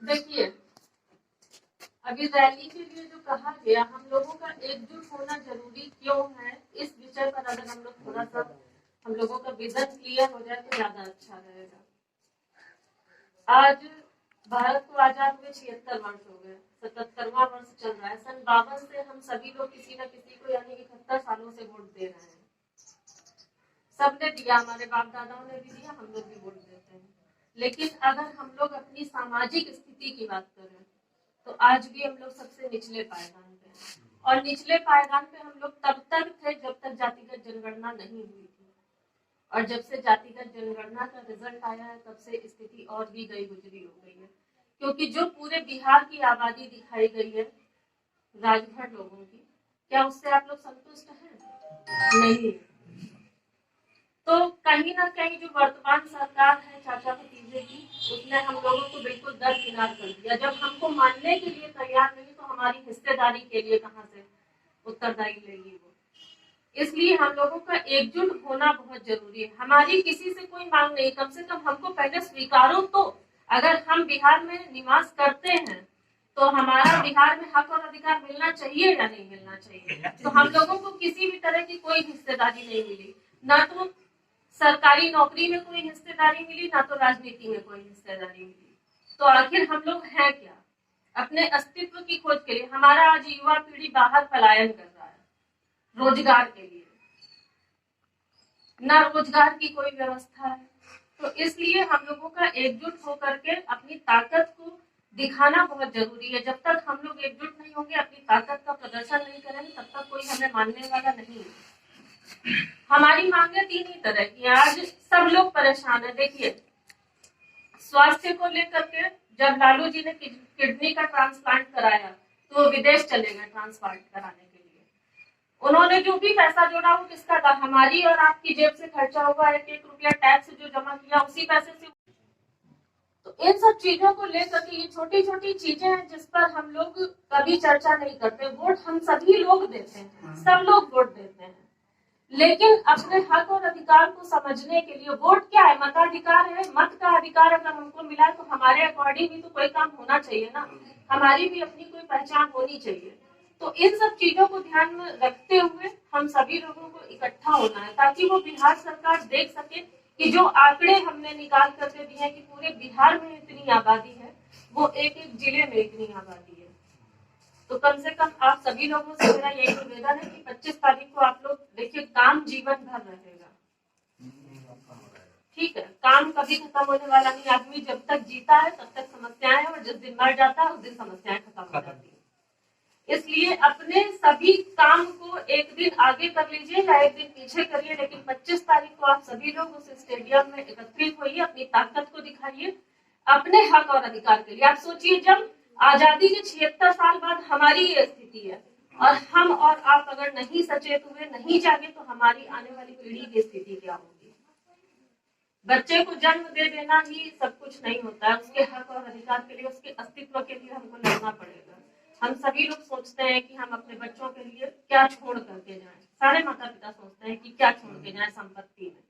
देखिए, अभी रैली के लिए जो कहा गया, हम लोगों का एकजुट होना जरूरी क्यों है, इस विषय पर अगर हम लोग थोड़ा सा हम लोगों का विजन क्लियर हो जाए तो ज्यादा अच्छा रहेगा। आज भारत को आजाद हुए 76 वर्ष हो गए, 77वां वर्ष चल रहा है। सन 52 से हम सभी लोग किसी न किसी को यानी 71 सालों से वोट दे रहे हैं। सबने दिया, हमारे बाप दादाओं ने भी दिया, हम लोग भी वोट देते हैं। लेकिन अगर हम लोग अपनी सामाजिक स्थिति की बात करें तो आज भी हम लोग सबसे निचले पायदान पे हैं। और निचले पायदान पे हम लोग तब तक थे जब तक जातिगत जनगणना नहीं हुई थी। और जब से जातिगत जनगणना का रिजल्ट आया है तब से स्थिति और भी गई गुजरी हो गई है। क्योंकि जो पूरे बिहार की आबादी दिखाई गई है राजभर लोगों की, क्या उससे आप लोग संतुष्ट हैं? नहीं। तो कहीं ना कहीं जो वर्तमान सरकार है चाचा भतीजे की, उसने हम लोगों को बिल्कुल दरकिनार कर दिया। जब हमको मानने के लिए तैयार नहीं तो हमारी हिस्सेदारी के लिए कहाँ से उत्तरदायी लेगी वो। इसलिए हम लोगों का एकजुट होना बहुत जरूरी है। हमारी किसी से कोई मांग नहीं, कम से कम हमको पहले स्वीकारो तो। अगर हम बिहार में निवास करते हैं तो हमारा बिहार में हक और अधिकार मिलना चाहिए या नहीं मिलना चाहिए? तो हम लोगों को किसी भी तरह की कोई हिस्सेदारी नहीं मिली, ना तो सरकारी नौकरी में कोई हिस्सेदारी मिली, ना तो राजनीति में कोई हिस्सेदारी मिली। तो आखिर हम लोग हैं क्या? अपने अस्तित्व की खोज के लिए हमारा आज युवा पीढ़ी बाहर पलायन कर रहा है रोजगार के लिए, ना रोजगार की कोई व्यवस्था है। तो इसलिए हम लोगों का एकजुट होकर के अपनी ताकत को दिखाना बहुत जरूरी है। जब तक हम लोग एकजुट नहीं होंगे, अपनी ताकत का प्रदर्शन नहीं करेंगे, तब तक कोई हमें मानने वाला नहीं है। हमारी मांगे तीन ही तरह की। आज सब लोग परेशान है। देखिए, स्वास्थ्य को लेकर के जब लालू जी ने किडनी का ट्रांसप्लांट कराया तो वो विदेश चले गए ट्रांसप्लांट कराने के लिए। उन्होंने जो भी पैसा जोड़ा वो किसका था? हमारी और आपकी जेब से खर्चा हुआ। 1-1 रुपया टैक्स जो जमा किया उसी पैसे से। तो इन सब चीजों को लेकर के ये छोटी छोटी चीजें हैं जिस पर हम लोग कभी चर्चा नहीं करते। वोट हम सभी लोग देते हैं, सब लोग वोट देते हैं, लेकिन अपने हक और अधिकार को समझने के लिए वोट क्या है? मताधिकार है। मत का अधिकार अगर हमको मिला तो हमारे अकॉर्डिंग भी तो कोई काम होना चाहिए ना, हमारी भी अपनी कोई पहचान होनी चाहिए। तो इन सब चीजों को ध्यान में रखते हुए हम सभी लोगों को इकट्ठा होना है ताकि वो बिहार सरकार देख सके कि जो आंकड़े हमने निकाल करके दिए कि पूरे बिहार में इतनी आबादी है, वो एक एक जिले में इतनी आबादी है। तो कम से कम आप सभी लोगों से मेरा यही निवेदन है कि 25 तारीख को आप लोग देखिए, काम जीवन भर रहेगा। ठीक है, काम कभी खत्म होने वाला नहीं। आदमी जब तक जीता है तब तक समस्याएं, और जिस दिन मर जाता है उस दिन समस्याएं खत्म हो जाती है। इसलिए अपने सभी काम को एक दिन आगे कर लीजिए या एक दिन पीछे करिए, लेकिन 25 तारीख को आप सभी लोग उस स्टेडियम में एकत्रित होइए, अपनी ताकत को दिखाइए अपने हक और अधिकार के लिए। आप सोचिए, जब आजादी के 76 साल बाद हमारी ये स्थिति है और हम और आप अगर नहीं सचेत हुए, नहीं जागे, तो हमारी आने वाली पीढ़ी की स्थिति क्या होगी? बच्चे को जन्म दे देना ही सब कुछ नहीं होता है। उसके हक और अधिकार के लिए, उसके अस्तित्व के लिए हमको लड़ना पड़ेगा। हम सभी लोग सोचते हैं कि हम अपने बच्चों के लिए क्या छोड़ करके जाएं। सारे माता पिता सोचते हैं कि क्या छोड़ के जाएं संपत्ति में।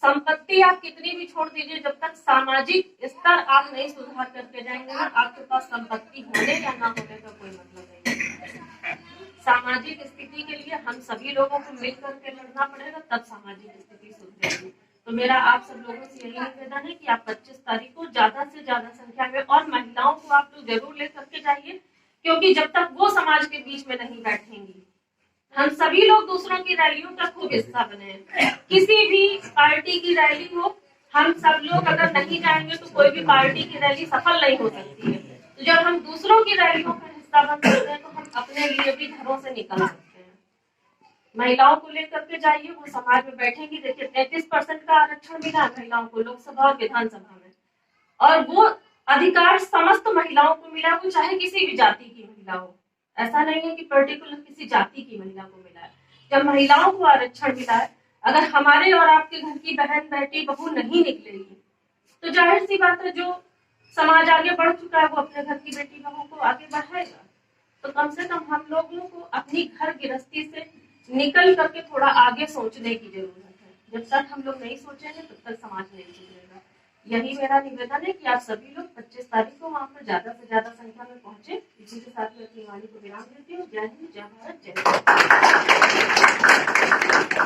संपत्ति आप कितनी भी छोड़ दीजिए, जब तक सामाजिक स्तर आप नहीं सुधार करके जाएंगे ना, आपके पास संपत्ति होने या ना होने का कोई मतलब नहीं। सामाजिक स्थिति के लिए हम सभी लोगों को मिल करके लड़ना पड़ेगा, तब सामाजिक स्थिति सुधरेगी। तो मेरा आप सब लोगों से यही निवेदन है कि आप 25 तारीख को ज्यादा से ज्यादा संख्या में, और महिलाओं को आप लोग जरूर लेकर के जाइए, क्योंकि जब तक वो समाज के बीच में नहीं बैठेंगी, हम सभी लोग दूसरों की रैलियों का खूब हिस्सा बने। किसी भी पार्टी की रैली हो, हम सब लोग अगर नहीं जाएंगे तो कोई भी पार्टी की रैली सफल नहीं हो सकती है। तो जब हम दूसरों की रैलियों का हिस्सा बन सकते हैं तो हम अपने लिए भी घरों से निकल सकते हैं। महिलाओं को लेकर के जाइए, वो समाज में बैठेंगी। देखिए, 33% का आरक्षण मिला महिलाओं को लोकसभा और विधानसभा में, और वो अधिकार समस्त महिलाओं को मिला, वो चाहे किसी भी जाति की महिला हो। ऐसा नहीं है कि पर्टिकुलर किसी जाति की महिला को मिला है। जब महिलाओं को आरक्षण मिला है, अगर हमारे और आपके घर की बहन बेटी बहू नहीं निकलेगी तो जाहिर सी बात है, जो समाज आगे बढ़ चुका है वो अपने घर की बेटी बहू को आगे बढ़ाएगा। तो कम से कम हम लोगों को अपनी घर गृहस्थी से निकल करके थोड़ा आगे सोचने की जरूरत है। जब तक हम लोग नहीं सोचेंगे तब तक समाज नहीं सुधरेगा। यही मेरा निवेदन है कि आप सभी लोग 25 तारीख को वहां पर ज्यादा से ज्यादा संख्या में पहुंचे। इसी के साथ में अपनी वाणी को विराम देती हूँ। जय हिंद, जय भारत, जय।